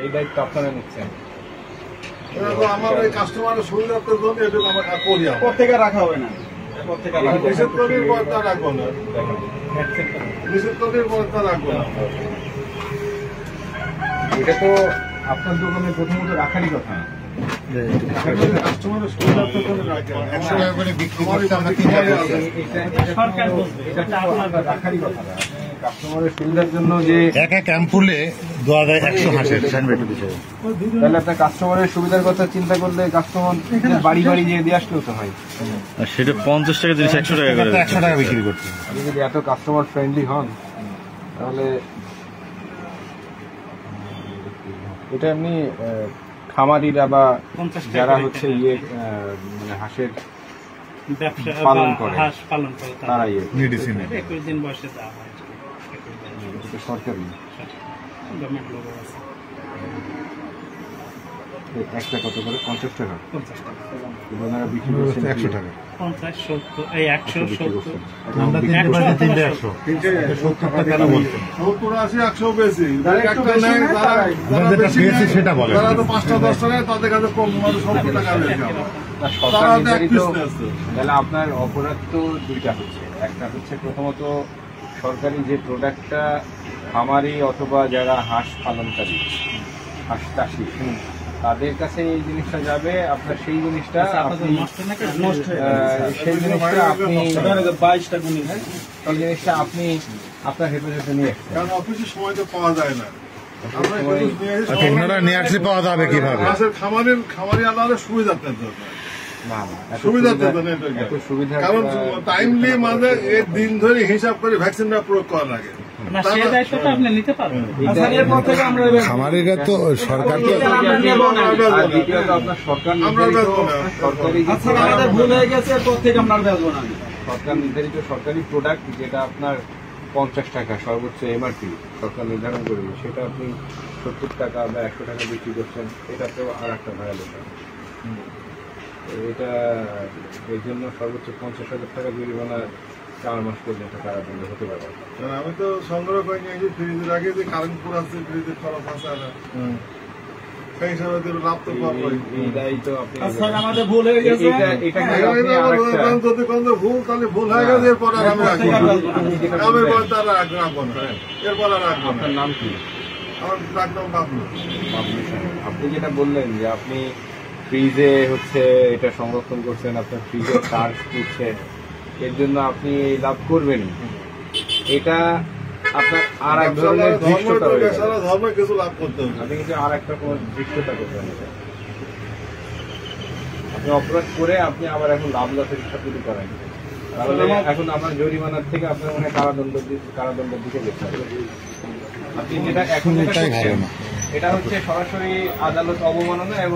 এই দায়িত্ব আপনারা নিচ্ছেন। আমার এই কাস্টমারের সুবিধার্থের জন্য এটুকু আমরা করি। প্রত্যেকে রাখা হবে না, নিষেধ করির পর্দা রাখবো না, নিষেধ করির পর্দা রাখবো না। এটা তো আপনার দোকানে প্রথমত রাখারই কথা। কাস্টমারের সুবিধার্থের জন্য রাখি, 100 টাকা করে বিক্রি করতে আমরা 3 টাকা রাখারই কথা। কাস্টমারের সুবিধার জন্য যে এক অ্যাম্পুলে 2100 হাঁসের তাহলে আপনার কাস্টমারের সুবিধার কথা চিন্তা করলে কাস্টমার বাড়ি বাড়ি যেয়ে দিয়ে আসলেও তো হয়। সেটা 50 টাকা জিনিস 100 টাকা করে 100 টাকা বিক্রি করতে। আপনি যদি এত কাস্টমার ফ্রেন্ডলি হন তাহলে এটা এমনি খামারিরা বা যারা হচ্ছে মানে হাঁসের পালন করে তারা মেডিসিন 21 দিন বয়সে দেওয়া হয়। সরকারি একটা কত করে? 50 টাকা। 50 টাকা বিক্রি করছেন 100 টাকা। 50 70 এই 170 আমরা 70 টাকা বলছেন। 70 80 100 বেশি সেটা বলে যারা তো 5টা 10 টাকা তাদের কাছে কম 70 টাকা বেশি। তাহলে আপনার অপরাধ তো দুইটা হচ্ছে। একটা হচ্ছে প্রথমত সরকারি যে প্রোডাক্টটা খামারি অথবা যারা হাঁস পালনকারী, হাঁস চাষি, তাদের কাছে এই জিনিসটা যাবে। আপনার সেই জিনিসটা আপনি আপনার হেফাজতে নিয়ে আসছেন, কারণ অফিসের সময় তো পাওয়া যায় না। ওনারা নিয়ে আসলে পাওয়া যাবে কিভাবে? খামারি আলাদা সুবিধার্থের জন্য, কারণ টাইমলি মানে এই দিন ধরে হিসাব করে ভ্যাকসিনটা প্রয়োগ করা লাগে। খামারিরা তো সরকার সরকার নির্ধারিত সরকারি প্রোডাক্ট যেটা আপনার 50 টাকা সর্বোচ্চ এমআরপি সরকার নির্ধারণ করবে, সেটা আপনি 70 টাকা বা 100 টাকা বিক্রি করছেন, এটাতেও আর একটা ভায়োলেশন। এটা এর জন্য সর্বোচ্চ 50,000 টাকা জরিমানা 4 মাস পর্যন্ত কারাদণ্ড হতে পারে। আমি তো সংগ্রহ করে নিয়েছি ফ্রিজের আগে যে কারেন্টপুর আছে, ফ্রিজের খরচ আছে না, সেই হিসাবে লাভ তো পাবো। এইটাই তো আপনি আমাদের ভুল হয়ে গেছে। যদি কোনো ভুল তাহলে ভুল হয়ে গেছে, এরপর আর আমি রাখবো না, এরপর তারা রাখবো না, এরপর আর রাখবো না। আপনার নাম কি? আমার ডাকনাম বাবলু। আপনি যেটা বললেন যে আপনি ফ্রিজে হচ্ছে এটা সংরক্ষণ করছেন, আপনার ফ্রিজে চার্জ করছে, এর জন্য আপনি লাভ করবেন, এটা আপনার আর এক ধরনের দৃশ্যতা হয়ে গেল। ধর্মে কিছু লাভ করতে হবে, আপনি কিন্তু আর একটা কোনো দৃশ্যতা করবেন। আপনি অপরাধ করে আপনি আবার এখন লাভ লসের হিসাব যদি করেন, তাহলে এখন আপনার জরিমানার থেকে আপনার মনে কারাদণ্ডের দিকে যেতে হবে। আপনি যেটা এখন এটা হচ্ছে সরাসরি আদালত অবমাননা এবং